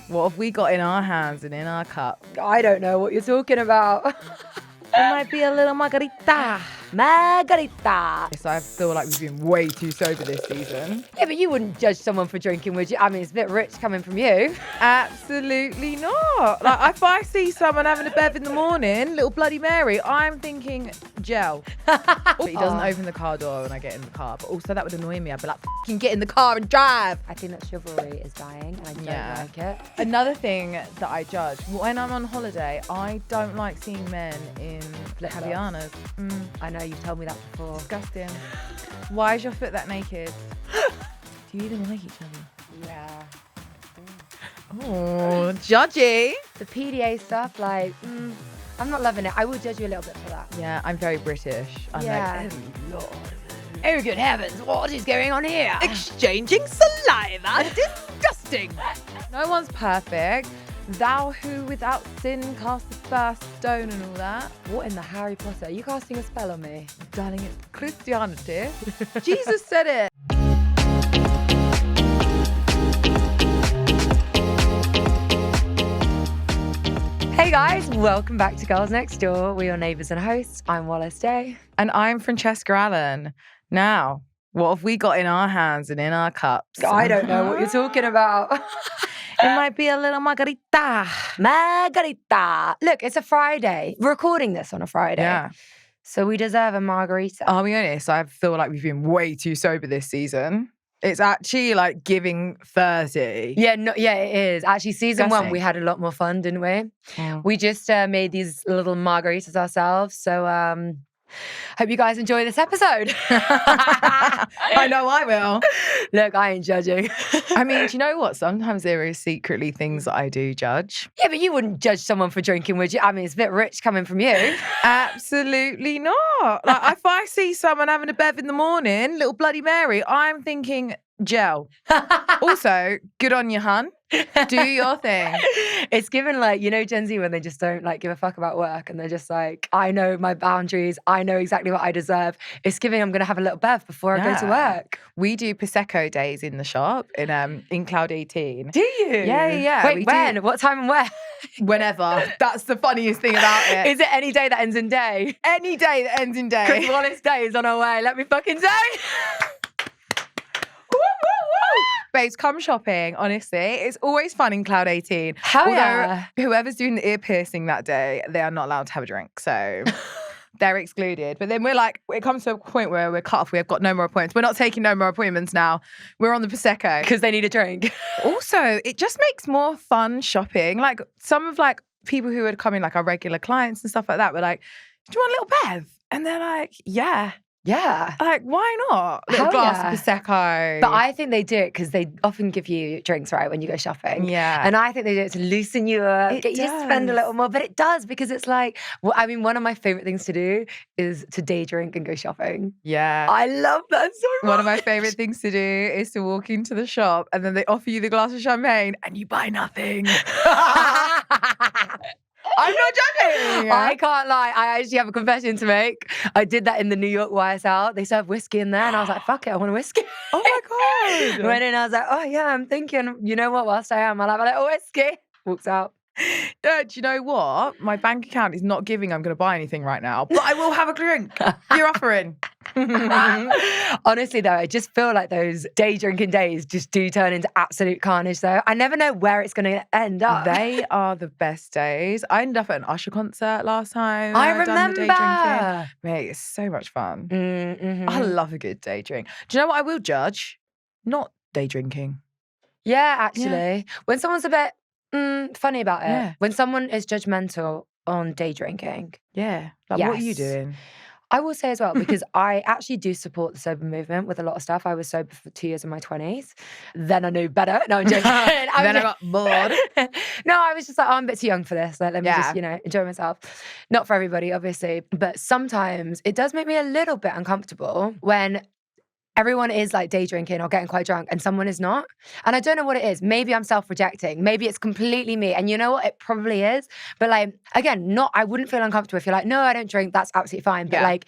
What have we got in our hands and in our cup? I don't know what you're talking about. It might be a little margarita. Margarita. So I feel like we've been way too sober this season. Yeah, but you wouldn't judge someone for drinking, would you? I mean, it's a bit rich coming from you. Absolutely not. Like, if I see someone having a bev in the morning, little Bloody Mary, I'm thinking gel. But he doesn't open the car door when I get in the car. But also that would annoy me. I'd be like, fucking get in the car and drive. I think that chivalry is dying, and I don't like it. Another thing that I judge, when I'm on holiday, I don't like seeing men in Havianas. I know, you've told me that before. Disgusting. Why is your foot that naked? Do you even like each other? Yeah. Oh, judgy. The PDA stuff, like, I'm not loving it. I will judge you a little bit for that. Yeah, I'm very British. I'm like, oh Lord. Oh, good heavens, what is going on here? Exchanging saliva. Disgusting. No one's perfect. Thou who without sin cast the first stone and all that. What in the Harry Potter? Are you casting a spell on me? Darling, it's Christianity. Jesus said it. Hey guys, welcome back to Girls Next Door. We're your neighbours and hosts. I'm Wallis Day. And I'm Francesca Allen. Now, what have we got in our hands and in our cups? I don't know what you're talking about. It might be a little margarita. Margarita. Look, it's a Friday. We're recording this on a Friday. Yeah. So we deserve a margarita. I'll be honest, I feel like we've been way too sober this season. It's actually like giving 30. Yeah, it is. Actually, season Disgusting. 1, we had a lot more fun, didn't we? Yeah. We just made these little margaritas ourselves. So hope you guys enjoy this episode. I know I will. Look, I ain't judging. I mean, do you know what? Sometimes there is secretly things that I do judge. Yeah, but you wouldn't judge someone for drinking, would you? I mean, it's a bit rich coming from you. Absolutely not. Like, if I see someone having a bev in the morning, little Bloody Mary, I'm thinking gel. Also, good on you, hun. Do your thing. It's given like, you know, Gen Z when they just don't like give a fuck about work and they're just like, I know my boundaries. I know exactly what I deserve. It's giving I'm going to have a little bev before I go to work. We do Prosecco days in the shop in Cloud 18. Do you? Yeah. Wait, when? What time and where? Whenever. That's the funniest thing about it. Is it any day that ends in day? Any day that ends in day. Because Wallis Day is on our way. Let me fucking say. Babes, come shopping, honestly. It's always fun in Cloud 18. Hell yeah. Whoever's doing the ear piercing that day, they are not allowed to have a drink. So they're excluded. But then we're like, it comes to a point where we're cut off. We've got no more appointments. We're not taking no more appointments now. We're on the Prosecco. Because they need a drink. Also, it just makes more fun shopping. Like some of like people who would come in, like our regular clients and stuff like that, were like, do you want a little bev? And they're like, yeah. Yeah. Like, why not? Little glass of Prosecco. But I think they do it because they often give you drinks, right, when you go shopping. Yeah. And I think they do it to loosen you up, get you to spend a little more. But it does because it's like, well, I mean, one of my favorite things to do is to day drink and go shopping. Yeah. I love that so much. One of my favorite things to do is to walk into the shop and then they offer you the glass of champagne and you buy nothing. I'm not joking. I can't lie. I actually have a confession to make. I did that in the New York YSL. They serve whiskey in there, and I was like, "Fuck it, I want a whiskey." Oh my god! Went in, I was like, "Oh yeah, I'm thinking. You know what? Whilst I am, I'll have a little whiskey." Walks out. Do you know what? My bank account is not giving I'm going to buy anything right now, but I will have a drink. You're offering. Honestly, though, I just feel like those day drinking days just do turn into absolute carnage, though. I never know where it's going to end up. They are the best days. I ended up at an Usher concert last time. I I'd done the remember. day drinking. Mate, it's so much fun. Mm-hmm. I love a good day drink. Do you know what I will judge? Not day drinking. Yeah, actually. When someone's a bit funny about it. Yeah. When someone is judgmental on day drinking. Yeah. Like, what are you Yes. doing? I will say as well, because I actually do support the sober movement with a lot of stuff. I was sober for 2 years in my 20s. Then I knew better. No, I'm joking. Then I got bored. No, I was just like, oh, I'm a bit too young for this. Like, let me just, enjoy myself. Not for everybody, obviously. But sometimes it does make me a little bit uncomfortable when everyone is like day drinking or getting quite drunk and someone is not. And I don't know what it is. Maybe I'm self-rejecting. Maybe it's completely me. And you know what? It probably is. But like, again, I wouldn't feel uncomfortable if you're like, no, I don't drink. That's absolutely fine. But like,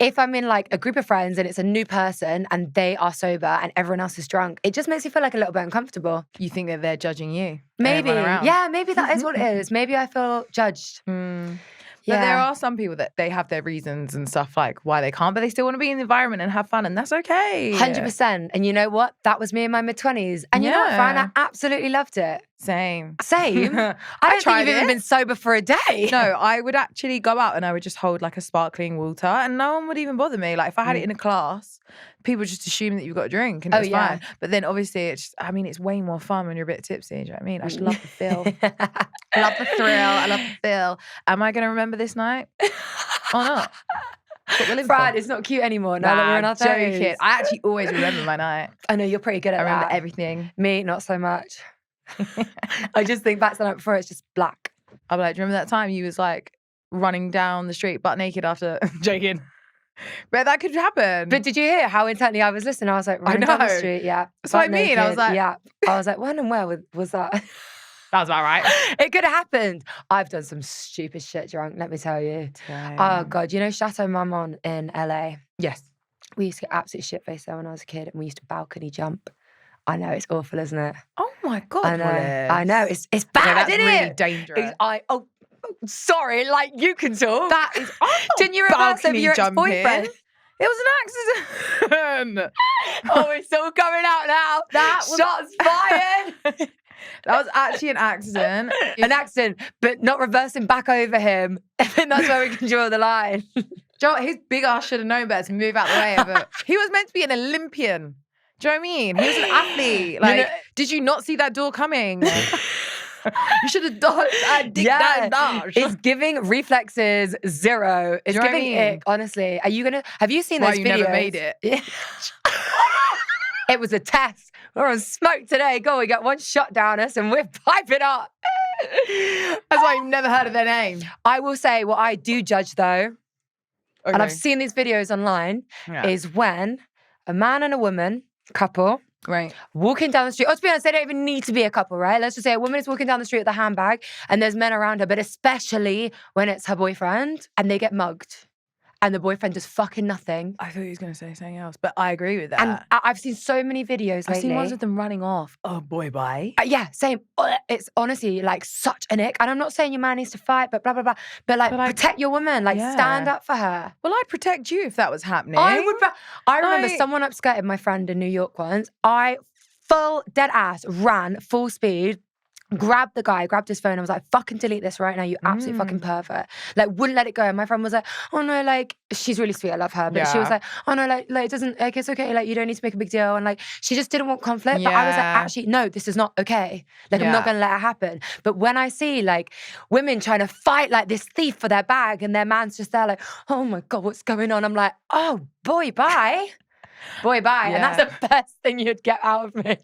if I'm in like a group of friends and it's a new person and they are sober and everyone else is drunk, it just makes me feel like a little bit uncomfortable. You think that they're judging you? Maybe. Yeah, maybe that is what it is. Maybe I feel judged. But there are some people that they have their reasons and stuff like why they can't, but they still want to be in the environment and have fun, and that's okay. 100%. And you know what? That was me in my mid-20s. And you know what, Fran? I absolutely loved it. Same. I don't think you've even been sober for a day. No, I would actually go out and I would just hold like a sparkling water and no one would even bother me. Like if I had it in a class, people just assume that you've got a drink and it's fine. But then obviously it's way more fun when you're a bit tipsy. Do you know what I mean? I just love the feel. I love the thrill. I love the feel. Am I going to remember this night or not? Fran, it's not cute anymore now that we're in our 30s. I actually always remember my night. I know, you're pretty good at that. I remember everything. Me, not so much. I just think back to the night before, it's just black. I'll be like, do you remember that time you was like running down the street butt naked after joking? But that could happen. But did you hear how intently I was listening? I was like, running down the street, yeah. That's what I mean. I was like, yeah. I was like, when and where was that? That was about right. It could have happened. I've done some stupid shit drunk, let me tell you. Damn. Oh, God. You know Chateau Marmont in LA? Yes. We used to get absolutely shit-faced there when I was a kid, and we used to balcony jump. I know, it's awful, isn't it? Oh, my God, I know. It's bad, isn't really it? Dangerous. Sorry, like, you can talk. That is... Didn't you reverse over your ex-boyfriend? It was an accident. Oh, it's all coming out now. That was... Shots fired. That was actually an accident. An accident, but not reversing back over him. I think that's where we can draw the line. Joe, his big ass should have known better to move out the way of it. He was meant to be an Olympian. Do you know what I mean? He was an athlete. Like, did you not see that door coming? You should have dodged that dodge. It's giving reflexes 0. It's giving ick, honestly. Have you seen those videos? You never made it. It was a test. We're on smoke today. Go, we got one shot down us and we're piping up. That's why you've never heard of their name. I will say what I do judge though, and I've seen these videos online, is when a man and a woman, couple, walking down the street. Or to be honest, they don't even need to be a couple, right? Let's just say a woman is walking down the street with a handbag and there's men around her, but especially when it's her boyfriend and they get mugged. And the boyfriend does fucking nothing. I thought he was going to say something else, but I agree with that. And I've seen so many videos lately. I've seen ones of them running off. Oh, boy, bye. Yeah, same. It's honestly like such an ick. And I'm not saying your man needs to fight, but blah, blah, blah. But like protect your woman. Like stand up for her. Well, I'd protect you if that was happening. I remember someone upskirted my friend in New York once. I full dead ass ran full speed. Grabbed the guy, grabbed his phone. I was like, fucking delete this right now, you absolute fucking pervert. Like, wouldn't let it go. And my friend was like, oh no, like, she's really sweet, I love her. But she was like, oh no, like it doesn't, like, it's okay. Like, you don't need to make a big deal. And like, she just didn't want conflict. But I was like, actually, no, this is not okay. Like, I'm not going to let it happen. But when I see like women trying to fight like this thief for their bag and their man's just there like, oh my God, what's going on? I'm like, oh, boy, bye. Boy, bye. And that's the best thing you'd get out of me.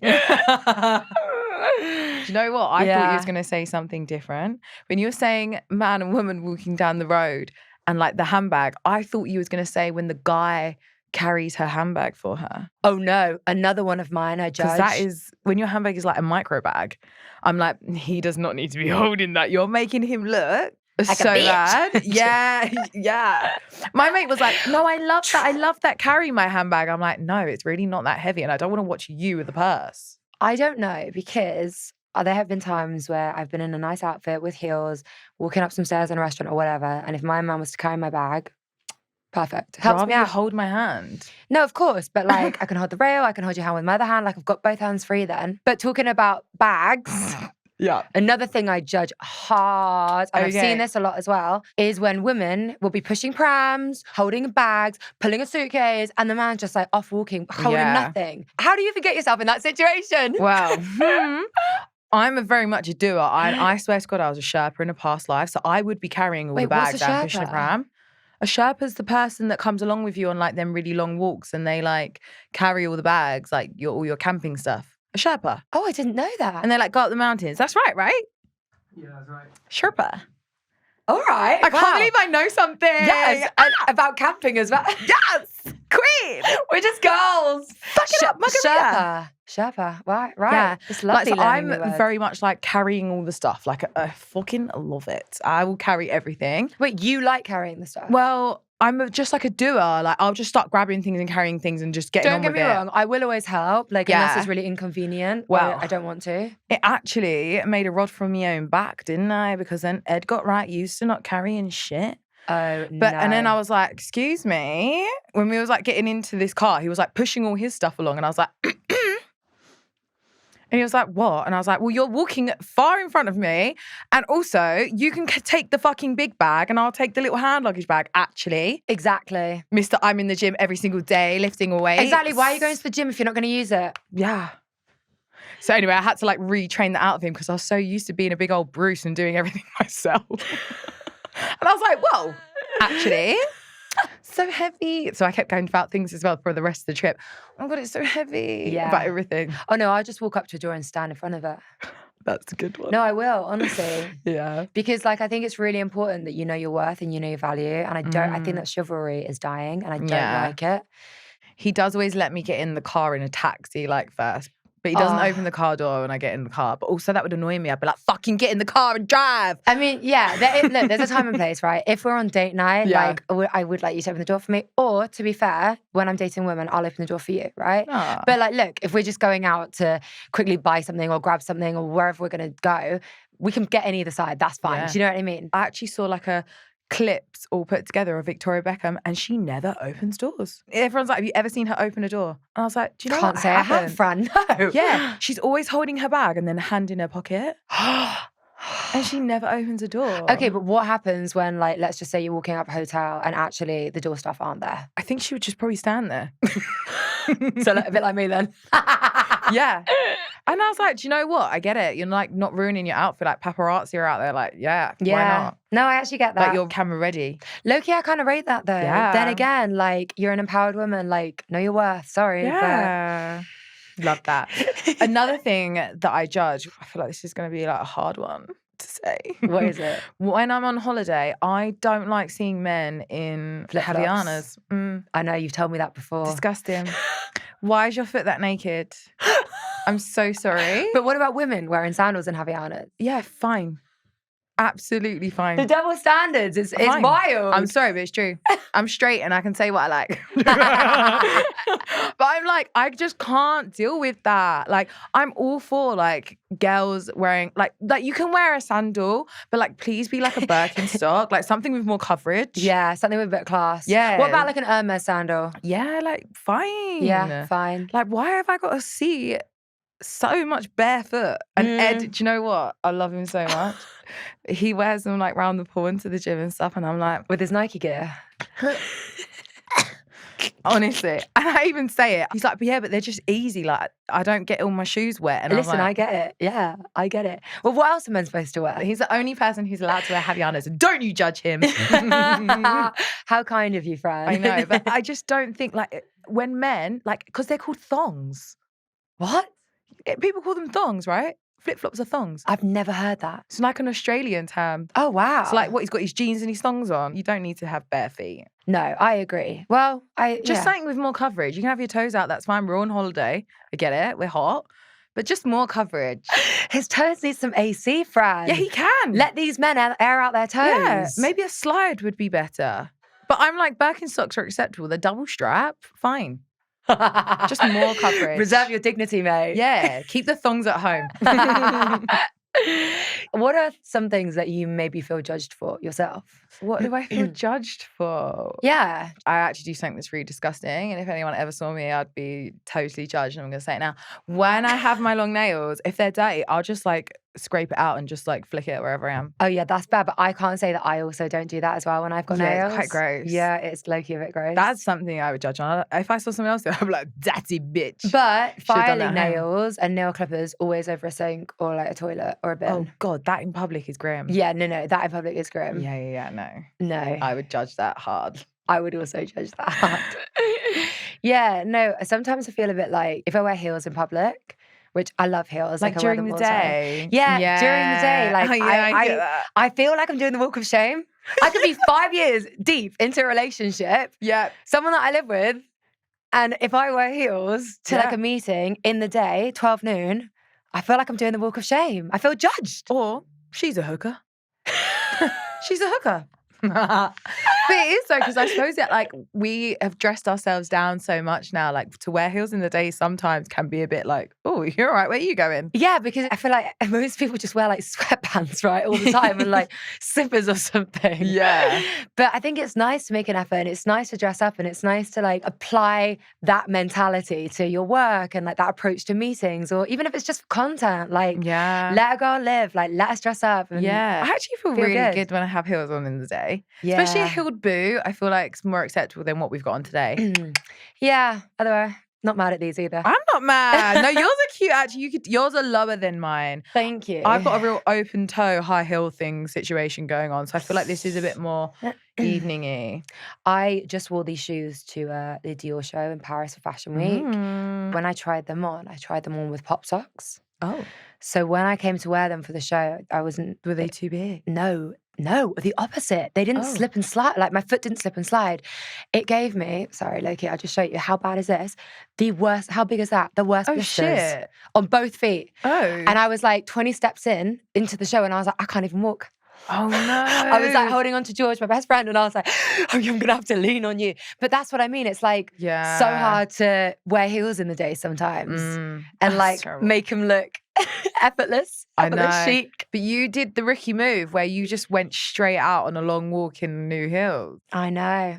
Do you know what? I thought you was going to say something different. When you were saying man and woman walking down the road and like the handbag, I thought you was going to say when the guy carries her handbag for her. Oh no, another one of mine I judge. Because that is, when your handbag is like a micro bag, I'm like, he does not need to be holding that. You're making him look like so bad. Yeah. My mate was like, no, I love that. I love that carry my handbag. I'm like, no, it's really not that heavy and I don't want to watch you with a purse. I don't know, because there have been times where I've been in a nice outfit with heels, walking up some stairs in a restaurant or whatever, and if my man was to carry my bag, perfect. Helps me out. Hold my hand. No, of course, but like I can hold the rail, I can hold your hand with my other hand, like I've got both hands free then. But talking about bags, another thing I judge hard, and I've seen this a lot as well, is when women will be pushing prams, holding bags, pulling a suitcase, and the man's just like off walking, holding nothing. How do you even get yourself in that situation? Well, I'm very much a doer. I swear to God, I was a Sherpa in a past life, so I would be carrying all the bags and pushing a pram. A Sherpa's the person that comes along with you on like them really long walks and they like carry all the bags, like all your camping stuff. A Sherpa. Oh, I didn't know that. And they like go up the mountains. That's right? Yeah, that's right. Sherpa. All right. I can't believe I know something. Yes. And about camping as well. Yes. Queen. We're just girls. Fuck it up, Margarita. Sherpa. Right. Yeah. It's lovely. Like, so I'm very much like carrying all the stuff. Like I fucking love it. I will carry everything. Wait, you like carrying the stuff? Well, I'm just like a doer. Like, I'll just start grabbing things and carrying things and just getting on with it. Don't get me wrong, I will always help, like, unless it's really inconvenient. Well, I don't want to. It actually made a rod from my own back, didn't I? Because then Ed got right used to not carrying shit. Oh, no. And then I was like, excuse me. When we was like getting into this car, he was like pushing all his stuff along, and I was like, and he was like, what? And I was like, well, you're walking far in front of me, and also you can take the fucking big bag and I'll take the little hand luggage bag. Actually. Exactly. Mister, I'm in the gym every single day lifting weights. Exactly. Why are you going to the gym if you're not going to use it? Yeah. So anyway, I had to like retrain that out of him because I was so used to being a big old Bruce and doing everything myself. And I was like, whoa, actually, so heavy. So I kept going about things as well for the rest of the trip. Oh my God, it's so heavy about everything. Oh no, I'll just walk up to a door and stand in front of it. That's a good one. No, I will, honestly. Yeah. Because like, I think it's really important that you know your worth and you know your value. And I think that chivalry is dying and I don't like it. He does always let me get in the car in a taxi like first. But he doesn't open the car door when I get in the car. But also that would annoy me. I'd be like, fucking get in the car and drive. I mean, yeah, look, there's a time and place, right? If we're on date night, like I would like you to open the door for me. Or to be fair, when I'm dating women, I'll open the door for you, right? Aww. But like, look, if we're just going out to quickly buy something or grab something or wherever we're going to go, we can get in either side. That's fine. Yeah. Do you know what I mean? I actually saw like a clips all put together of Victoria Beckham, and she never opens doors. Everyone's like, have you ever seen her open a door? And I was like, do you know Can't what? say I have, Fran. No. Yeah, she's always holding her bag and then a hand in her pocket. And she never opens a door. Okay, but what happens when, like, let's just say you're walking up a hotel and actually the door staff aren't there? I think she would just probably stand there. So a bit like me then. Yeah. And I was like, do you know what? I get it. You're like not ruining your outfit. Like paparazzi are out there like, why not? No, I actually get that. Like you're camera ready. Low-key, I kind of rate that though. Yeah. Then again, like, you're an empowered woman. Like, know your worth. Sorry. Yeah. Love that. Another thing that I judge, I feel like this is going to be like a hard one to say. What is it? When I'm on holiday, I don't like seeing men in Flip-flops. Havianas. I know, you've told me that before. Disgusting. Why is your foot that naked? I'm so sorry. But what about women wearing sandals and Havianas? Yeah, fine. Absolutely fine. The double standards is wild. I'm sorry, but it's true. I'm straight and I can say what I like. But I'm like, I just can't deal with that. Like, I'm all for like girls wearing like you can wear a sandal, but like please be like a Birkenstock, like something with more coverage. Yeah, something with a bit of class. Yeah. What about like an Hermes sandal? Yeah, like fine. Yeah, fine. Like, why have I got to see so much barefoot? And Ed, do you know what? I love him so much. He wears them like round the pool into the gym and stuff, and I'm like, with his Nike gear. Honestly, and I even say it. He's like, but yeah, but they're just easy. Like, I don't get all my shoes wet. And listen, I'm like, I get it. Yeah, I get it. Well, what else are men supposed to wear? He's the only person who's allowed to wear Havianas. Don't you judge him? How kind of you, Fran. I know, but I just don't think like when men like because they're called thongs. What? People call them thongs, right? Flip-flops are thongs. I've never heard that. It's like an Australian term. Oh, wow. It's like what, he's got his jeans and his thongs on. You don't need to have bare feet. No, I agree. Well, Just something with more coverage. You can have your toes out, that's fine. We're on holiday. I get it. We're hot. But just more coverage. His toes need some AC, Fran. Yeah, he can. Let these men air out their toes. Yeah, maybe a slide would be better. But I'm like, Birkenstocks are acceptable. They're double strap. Fine. Just more coverage. Reserve your dignity, mate. Yeah, keep the thongs at home. What are some things that you maybe feel judged for yourself? What do I feel judged for? Yeah. I actually do something that's really disgusting. And if anyone ever saw me, I'd be totally judged. And I'm going to say it now. When I have my long nails, if they're dirty, I'll just like scrape it out and just like flick it wherever I am. Oh yeah, that's bad. But I can't say that I also don't do that as well when I've got nails. It's quite gross. Yeah, it's low-key a bit gross. That's something I would judge on. If I saw someone else, I'd be like, dirty bitch. But filing nails and nail clippers always over a sink or like a toilet or a bin. Oh God, that in public is grim. Yeah, no, that in public is grim. Yeah, no. No. I would judge that hard. I would also judge that hard. Yeah, no, sometimes I feel a bit like if I wear heels in public, which I love heels. Like during the day? Yeah, during the day. Like I get that. I feel like I'm doing the walk of shame. I could be 5 years deep into a relationship. Yeah. Someone that I live with. And if I wear heels to like a meeting in the day, 12 noon, I feel like I'm doing the walk of shame. I feel judged. Or she's a hooker. She's a hooker. But it is though, because I suppose that like we have dressed ourselves down so much now, like to wear heels in the day sometimes can be a bit like, oh, you're all right, where are you going? Yeah, because I feel like most people just wear like sweatpants, right, all the time and like slippers or something. Yeah. But I think it's nice to make an effort and it's nice to dress up and it's nice to like apply that mentality to your work and like that approach to meetings, or even if it's just content, like let a girl live, like let us dress up. And I actually feel really good when I have heels on in the day. Yeah. Especially a heeled boot, I feel like it's more acceptable than what we've got on today. Yeah, otherwise, not mad at these either. I'm not mad. No, yours are cute actually. Yours are lower than mine. Thank you. I've got a real open toe, high heel thing situation going on. So I feel like this is a bit more evening-y. I just wore these shoes to the Dior show in Paris for Fashion Week. When I tried them on with pop socks. Oh. So when I came to wear them for the show, I wasn't... Were they too big? No, the opposite. They didn't slip and slide. Like my foot didn't slip and slide. It gave me, sorry, Loki, I'll just show you. How bad is this? The worst, how big is that? The worst blisters on both feet. Oh. And I was like 20 steps into the show and I was like, I can't even walk. Oh no. I was like holding on to George, my best friend, and I was like, oh, I'm gonna have to lean on you. But that's what I mean. It's like so hard to wear heels in the day sometimes and like make them look effortless chic. But you did the Ricky move where you just went straight out on a long walk in new heels. I know.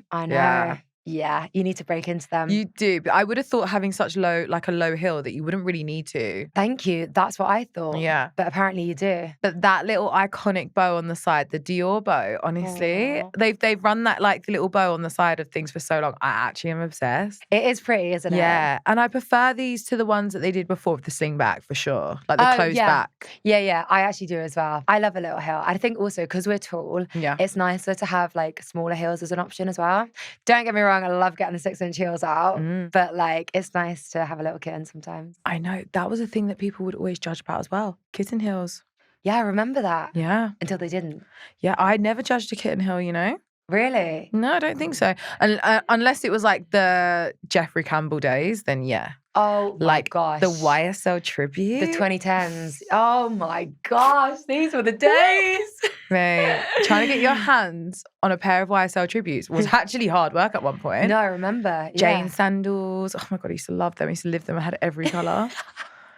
Yeah, you need to break into them. You do, but I would have thought having such a low heel that you wouldn't really need to. Thank you. That's what I thought. Yeah. But apparently you do. But that little iconic bow on the side, the Dior bow, honestly, they've run that like little bow on the side of things for so long. I actually am obsessed. It is pretty, isn't it? Yeah. And I prefer these to the ones that they did before with the sling back for sure. Like the closed back. Yeah. I actually do as well. I love a little heel. I think also because we're tall, it's nicer to have like smaller heels as an option as well. Don't get me wrong, I love getting the 6-inch heels out, but like it's nice to have a little kitten sometimes. I know. That was a thing that people would always judge about as well. Kitten heels. Yeah, I remember that. Yeah. Until they didn't. Yeah, I never judged a kitten heel, you know? Really? No, I don't think so. Unless it was like the Jeffrey Campbell days, then yeah. Oh my gosh. The YSL tribute. The 2010s. Oh my gosh, these were the days. Mate, trying to get your hands on a pair of YSL tributes was actually hard work at one point. No, I remember. Jane sandals. Oh my God, I used to love them. I used to live them. I had every colour.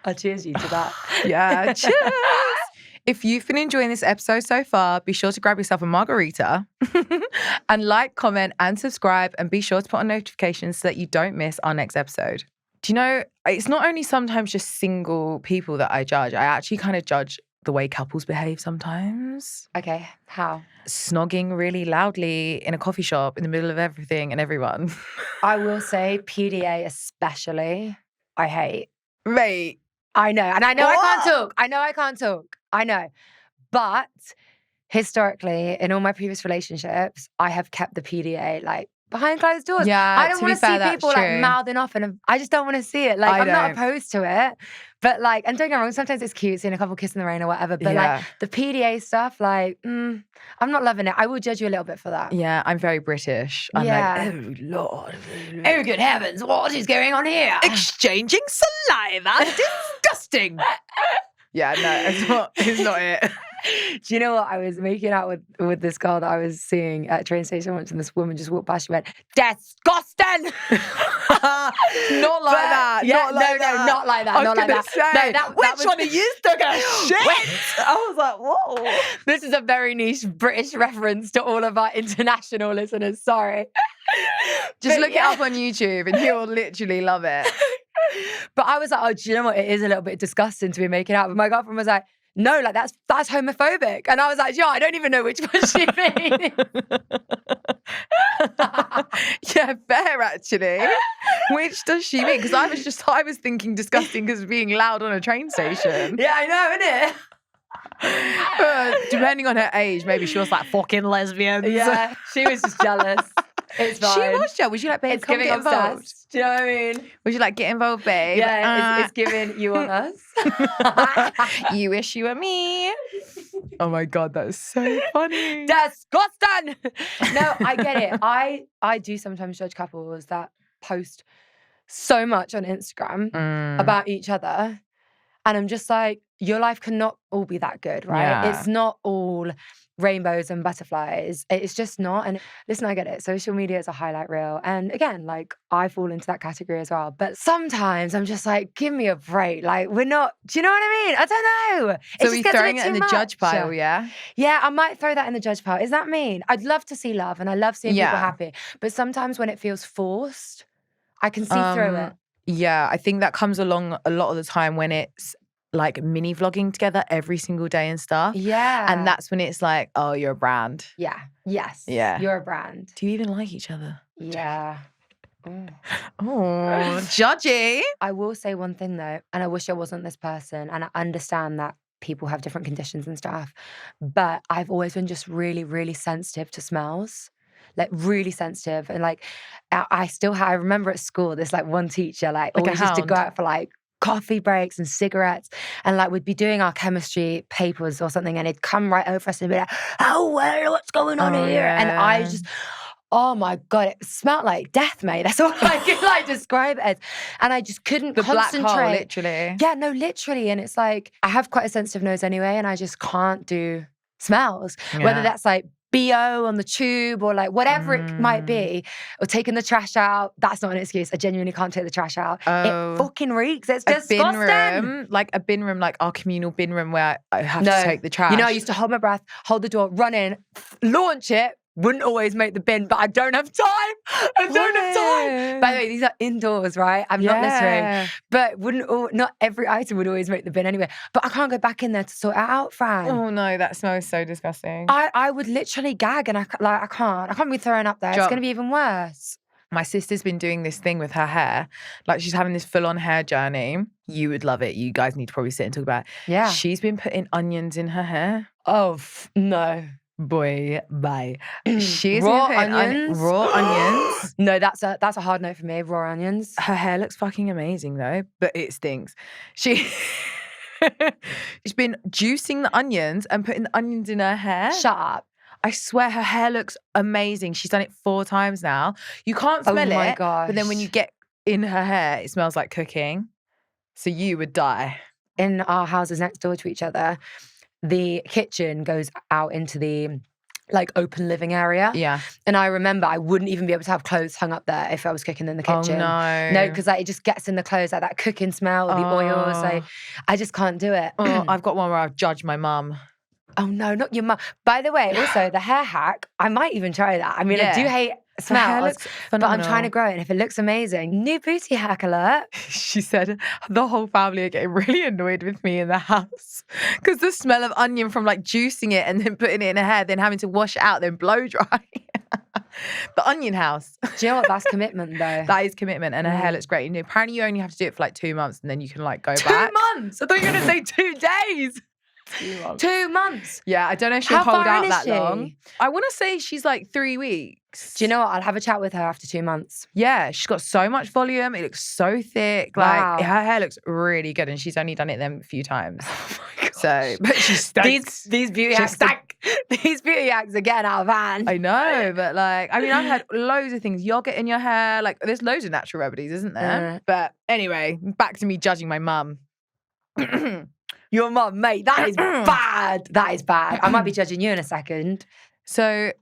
I'll cheers you to that. Yeah, cheers. If you've been enjoying this episode so far, be sure to grab yourself a margarita and like, comment, and subscribe, and be sure to put on notifications so that you don't miss our next episode. Do you know, it's not only sometimes just single people that I judge. I actually kind of judge the way couples behave sometimes. Okay, how? Snogging really loudly in a coffee shop in the middle of everything and everyone. I will say PDA especially, I hate. Mate. I know. And I know I can't talk. I know. But historically, in all my previous relationships, I have kept the PDA like behind closed doors. Yeah, I don't want to see people like mouthing off, and I just don't want to see it. Like I'm not opposed to it, but like, and don't get me wrong, sometimes it's cute seeing a couple kiss in the rain or whatever. But like the PDA stuff, like I'm not loving it. I will judge you a little bit for that. Yeah, I'm very British. I'm like, oh Lord, oh good heavens, what is going on here? Exchanging saliva, disgusting. Yeah, no, it's not it. Do you know what? I was making out with this girl that I was seeing at a train station once, and this woman just walked past. She went, disgusting! Not like that. Yeah, not like that. Not like that. Not like that. Say, no, which one of you took a shit? I was like, whoa. This is a very niche British reference to all of our international listeners. Sorry. Just look it up on YouTube and you'll literally love it. But I was like, oh, do you know what? It is a little bit disgusting to be making out. But my girlfriend was like, no, like that's homophobic. And I was like, yeah, I don't even know which one she means. Yeah, fair actually. Which does she mean? Because I was thinking disgusting because of being loud on a train station. Yeah, I know, innit? Depending on her age, maybe she was like fucking lesbians. Yeah, she was just jealous. It's fine. She was jealous. Was you like, babe, come get involved? Do you know what I mean? Was you like, get involved, babe? Yeah, it's giving you on us. You wish you were me. Oh my God, that is so funny. Disgusting. No, I get it. I do sometimes judge couples that post so much on Instagram about each other. And I'm just like, your life cannot all be that good, right? Yeah. It's not all rainbows and butterflies. It's just not. And listen, I get it. Social media is a highlight reel. And again, like I fall into that category as well. But sometimes I'm just like, give me a break. Like we're not, do you know what I mean? I don't know. So we're throwing it in the judge pile, yeah? Yeah, I might throw that in the judge pile. Is that mean? I'd love to see love and I love seeing people happy. But sometimes when it feels forced, I can see through it. Yeah, I think that comes along a lot of the time when it's like mini vlogging together every single day and stuff. Yeah. And that's when it's like, oh, you're a brand. Yeah. Yes. Yeah. You're a brand. Do you even like each other? Yeah. Oh, judgy. I will say one thing though, and I wish I wasn't this person, and I understand that people have different conditions and stuff, but I've always been just really, really sensitive to smells. Like really sensitive. And like, I remember at school, there's like one teacher, like always used to go out for like coffee breaks and cigarettes, and like we'd be doing our chemistry papers or something, and he'd come right over us and be like, "Oh, well, what's going on here?" Yeah. And I just, oh my God, it smelled like death, mate. That's all I could like describe it as. And I just couldn't concentrate. Black hole, literally. Yeah, no, literally. And it's like, I have quite a sensitive nose anyway, and I just can't do smells. Yeah. Whether that's like BO on the tube or like whatever it might be, or taking the trash out. That's not an excuse. I genuinely can't take the trash out. It fucking reeks. It's disgusting. A bin room, like our communal bin room where I have to take the trash. You know, I used to hold my breath, hold the door, run in, launch it. Wouldn't always make the bin, but I don't have time. I don't have time. By the way, these are indoors, right? I'm not littering. But not every item would always make the bin anyway. But I can't go back in there to sort it out, Fran. Oh no, that smells so disgusting. I would literally gag, and I can't be throwing up there. It's going to be even worse. My sister's been doing this thing with her hair. Like she's having this full-on hair journey. You would love it. You guys need to probably sit and talk about it. Yeah. She's been putting onions in her hair. Oh, no. Boy, bye. She's raw onions. Raw onions. No, that's a hard no for me. Raw onions. Her hair looks fucking amazing though, but it stinks. She's been juicing the onions and putting the onions in her hair. Shut up. I swear her hair looks amazing. She's done it 4 times now. You can't smell it. Oh my gosh. But then when you get in her hair, it smells like cooking. So you would die. In our houses next door to each other, the kitchen goes out into the like open living area. Yeah. And I remember I wouldn't even be able to have clothes hung up there if I was cooking in the kitchen. Oh no. No, because like, it just gets in the clothes, like that cooking smell, the oils. Like, I just can't do it. I've got one where I've judged my mum. Oh no, not your mum. By the way, also the hair hack, I might even try that. I mean, I do hate smells, but I'm trying to grow it. And if it looks amazing, new booty hack alert. She said the whole family are getting really annoyed with me in the house because the smell of onion from like juicing it and then putting it in her hair, then having to wash it out, then blow dry. The onion house. Do you know what? That's commitment though. That is commitment, and her hair looks great. And apparently you only have to do it for like 2 months and then you can like go back. 2 months? I thought you were going to say 2 days. 2 months. 2 months. Yeah, I don't know if she'll hold out that long. I want to say she's like 3 weeks. Do you know what? I'll have a chat with her after 2 months. Yeah, she's got so much volume. It looks so thick. Wow. Like her hair looks really good, and she's only done it them a few times. Oh my gosh. So, but she stinks. These beauty hacks. These beauty hacks are getting out of hand. I know, but like, I mean, I've had loads of things. Yogurt in your hair. Like, there's loads of natural remedies, isn't there? But anyway, back to me judging my mum. Your mum, mate, that is bad. That is bad. I might be judging you in a second. So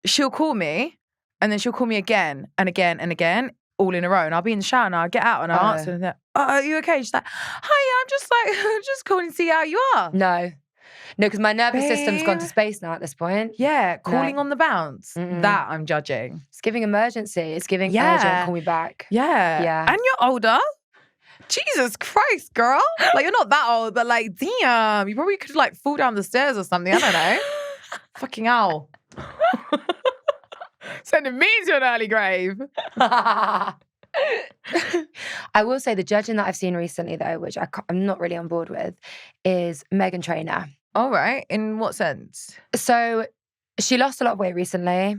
she'll call me, and then she'll call me again and again and again, all in a row. And I'll be in the shower and I'll get out and I'll answer. And are you okay? She's like, hi, I'm just calling to see how you are. No, because my nervous system's gone to space now at this point. Yeah, calling on the bounce. That I'm judging. It's giving emergency. It's giving urgent, call me back. Yeah. And you're older. Jesus Christ, girl. Like, you're not that old, but like, damn, you probably could like fall down the stairs or something. I don't know. Fucking hell. Sending me to an early grave. I will say the judging that I've seen recently, though, which I'm not really on board with, is Meghan Trainor. All right. In what sense? So she lost a lot of weight recently,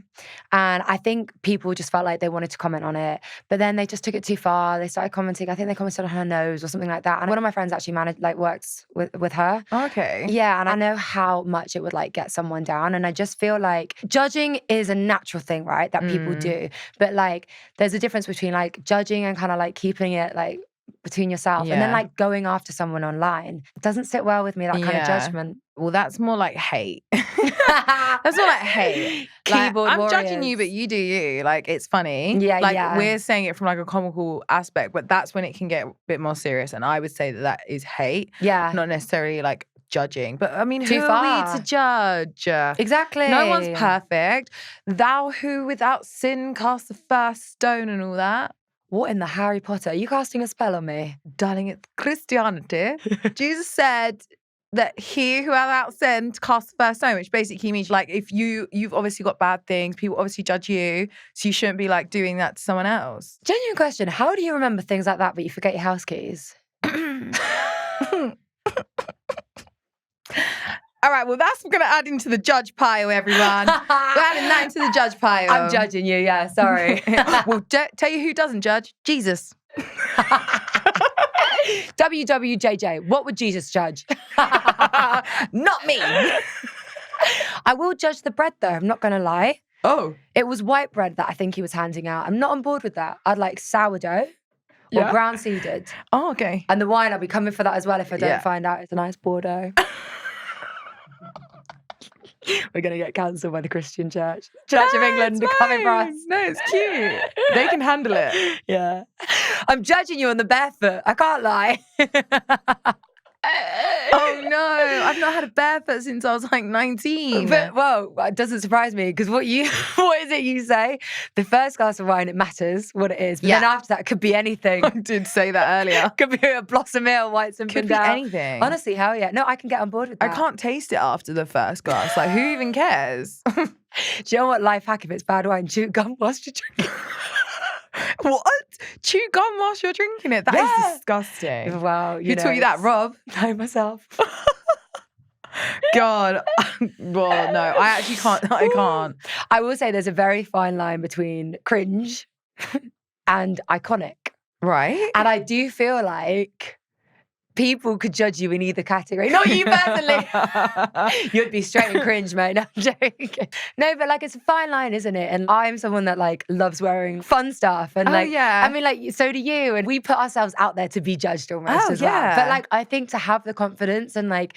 and I think people just felt like they wanted to comment on it, but then they just took it too far. They started commenting. I think they commented on her nose or something like that. And one of my friends actually works with her. Okay. Yeah, and I know how much it would like get someone down. And I just feel like judging is a natural thing, right? That people do. But like, there's a difference between like judging and kind of like keeping it like between yourself. And then like going after someone online, it doesn't sit well with me, that kind of judgment. Well, that's more like hate. That's more like hate. Keyboard like, I'm warriors. judging you, but you do you. Like, it's funny. Like, we're saying it from like a comical aspect, but that's when it can get a bit more serious. And I would say that is hate. Yeah. Not necessarily like judging. But I mean, Too who far. are we to judge? Exactly. No one's perfect. Thou who without sin cast the first stone and all that. What in the Harry Potter? Are you casting a spell on me? Darling, it's Christianity. Jesus said that he who without sin casts the first stone, which basically means like if you've obviously got bad things, people obviously judge you, so you shouldn't be like doing that to someone else. Genuine question. How do you remember things like that but you forget your house keys? All right, well, that's going to add into the judge pile, everyone. We're adding that into the judge pile. I'm judging you, yeah, sorry. Well, tell you who doesn't judge? Jesus. WWJJ, what would Jesus judge? Not me. I will judge the bread, though, I'm not going to lie. Oh. It was white bread that I think he was handing out. I'm not on board with that. I'd like sourdough or brown seeded. Oh, okay. And the wine, I'll be coming for that as well if I don't find out it's a nice Bordeaux. We're going to get cancelled by the Christian Church. Church of England, coming for us. No, it's cute. They can handle it. Yeah. I'm judging you on the barefoot. I can't lie. Oh no, I've not had a barefoot since I was like 19. But, well, it doesn't surprise me because what is it you say? The first glass of wine, it matters what it is. But then after that, it could be anything. I did say that earlier. Could be a Blossom Ale, White Zinfandel. Could be anything. Honestly, hell yeah. No, I can get on board with that. I can't taste it after the first glass. Like, who even cares? Do you know what life hack if it's bad wine? Chew gum whilst you're drinking. What? Chew gum whilst you're drinking it? That is disgusting. Wow. Who taught you that, Rob? I myself. God. Well, no, I actually can't. I can't. I will say there's a very fine line between cringe and iconic. Right. And I do feel like people could judge you in either category. Not you personally. You'd be straight and cringe, mate. No, I'm joking. No, but like it's a fine line, isn't it? And I'm someone that like loves wearing fun stuff. And like, I mean, like, so do you. And we put ourselves out there to be judged almost as well. But like, I think to have the confidence and like,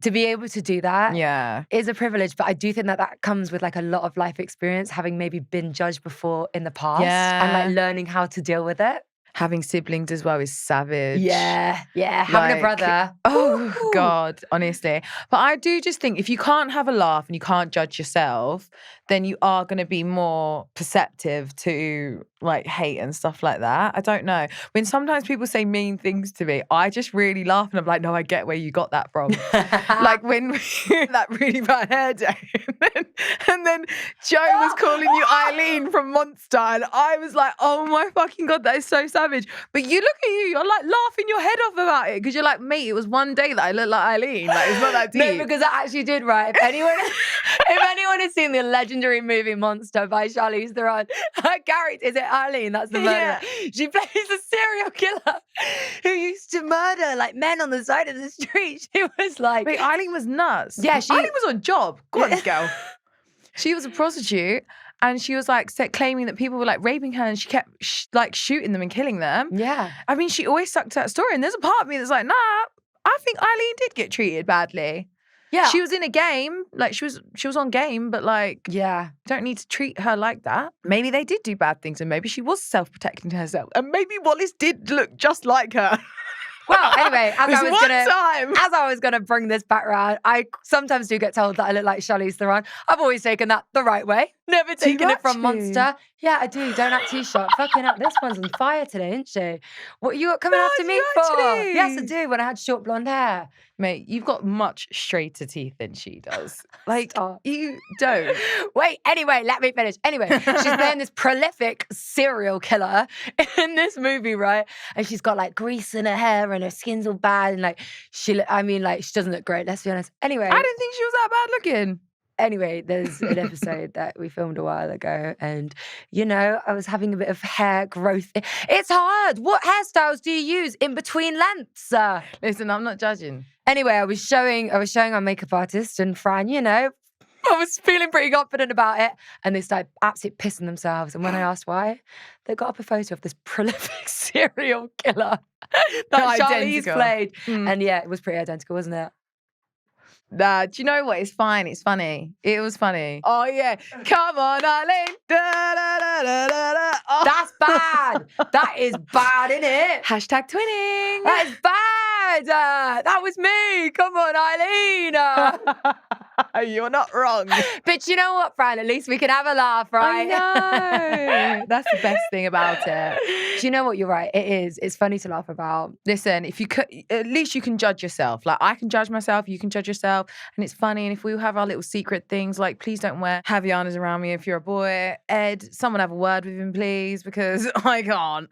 to be able to do that is a privilege. But I do think that that comes with like a lot of life experience, having maybe been judged before in the past and like learning how to deal with it. Having siblings as well is savage. Yeah. Having a brother. Oh, God, honestly. But I do just think if you can't have a laugh and you can't judge yourself, then you are going to be more perceptive to like hate and stuff like that. I don't know. When sometimes people say mean things to me, I just really laugh and I'm like, no, I get where you got that from. Like when that really bad hair day. And then Joe was calling you Eileen from Monster and I was like, oh my fucking God, that is so savage. But you look at you're like laughing your head off about it because you're like, mate, it was one day that I looked like Eileen. Like it's not that deep. No, because I actually did, right? If anyone has seen the legendary movie Monster by Charlize Theron, her character, is it Eileen? That's the murderer. She plays a serial killer who used to murder like men on the side of the street. She was like... Wait, Eileen was nuts. Yeah, Eileen was on job. Go on, girl. She was a prostitute and she was like claiming that people were like raping her and she kept like shooting them and killing them. Yeah. I mean, she always stuck to that story. And there's a part of me that's like, nah, I think Eileen did get treated badly. Yeah. She was in a game, like she was on game, but like, don't need to treat her like that. Maybe they did do bad things and maybe she was self-protecting herself. And maybe Wallis did look just like her. Well, anyway, as I was gonna bring this back around, I sometimes do get told that I look like Charlize Theron. I've always taken that the right way. Never taken it from Monster. Yeah, I do. Don't act too sharp. Fucking up. This one's on fire today, isn't she? What you coming after me for? Actually? Yes, I do. When I had short blonde hair. Mate, you've got much straighter teeth than she does. Like, you don't. Wait, anyway, let me finish. Anyway, she's playing this prolific serial killer in this movie, right? And she's got like grease in her hair and her skin's all bad. And like, she doesn't look great, let's be honest. Anyway. I didn't think she was that bad looking. Anyway, there's an episode that we filmed a while ago and, you know, I was having a bit of hair growth. It's hard. What hairstyles do you use in between lengths? Listen, I'm not judging. Anyway, I was showing our makeup artist and Fran, you know, I was feeling pretty confident about it. And they started absolutely pissing themselves. And when I asked why, they got up a photo of this prolific serial killer that Charlize played. And yeah, it was pretty identical, wasn't it? Nah, do you know what? It's fine. It's funny. It was funny. Oh, yeah. Come on, Eileen. Da, da, da, da, da, da. Oh. That's bad. That is bad, innit? Hashtag twinning. That is bad. That was me. Come on, Eileen. You're not wrong. But you know what, Fran? At least we can have a laugh, right? I know. That's the best thing about it. Do you know what? You're right. It is. It's funny to laugh about. Listen, if you could, at least you can judge yourself. Like, I can judge myself, you can judge yourself, and it's funny. And if we have our little secret things, like, please don't wear Havianas around me if you're a boy. Ed, someone have a word with him, please, because I can't.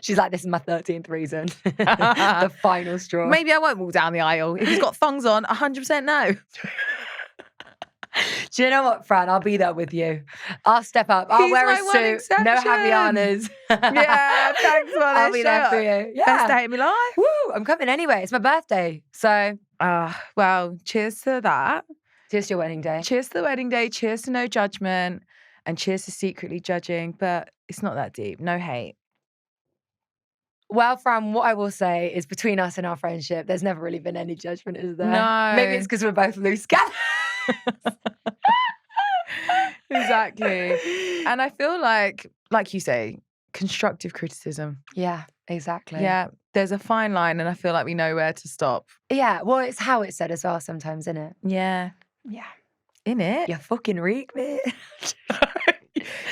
She's like, this is my 13th reason. The final straw. Maybe I won't walk down the aisle. If he's got thongs on, 100% no. Do you know what, Fran? I'll be there with you. I'll step up. I'll wear a suit. No Havianas. Yeah, thanks, Wallis. I'll be there for you. Yeah. Best day of my life. Woo, I'm coming anyway. It's my birthday. So. Well, cheers to that. Cheers to your wedding day. Cheers to the wedding day. Cheers to no judgment. And cheers to secretly judging. But it's not that deep. No hate. Well, Fran, what I will say is between us and our friendship, there's never really been any judgment, is there? No. Maybe it's because we're both loose cannons. Exactly. And I feel like you say, constructive criticism. Yeah, exactly. Yeah, there's a fine line and I feel like we know where to stop. Yeah, well, it's how it's said as well sometimes, isn't it? Yeah. Yeah. Innit? You fucking reek, mate.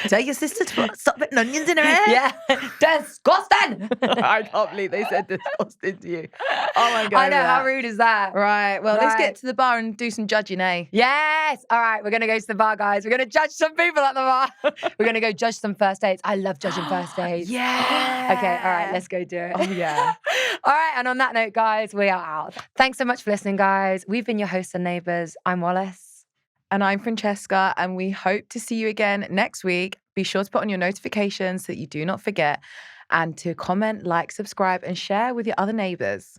Tell your sister to stop putting onions in her hair. Yeah. Disgusting. I can't believe they said disgusting to you. Oh my God. I know, how rude is that? Right, well, let's get to the bar and do some judging, eh? Yes. All right, we're going to go to the bar, guys. We're going to judge some people at the bar. We're going to go judge some first dates. I love judging first dates. Yeah. Okay, all right, let's go do it. Oh, yeah. All right, and on that note, guys, we are out. Thanks so much for listening, guys. We've been your hosts and neighbours. I'm Wallis. And I'm Francesca, and we hope to see you again next week. Be sure to put on your notifications so that you do not forget, and to comment, like, subscribe, and share with your other neighbours.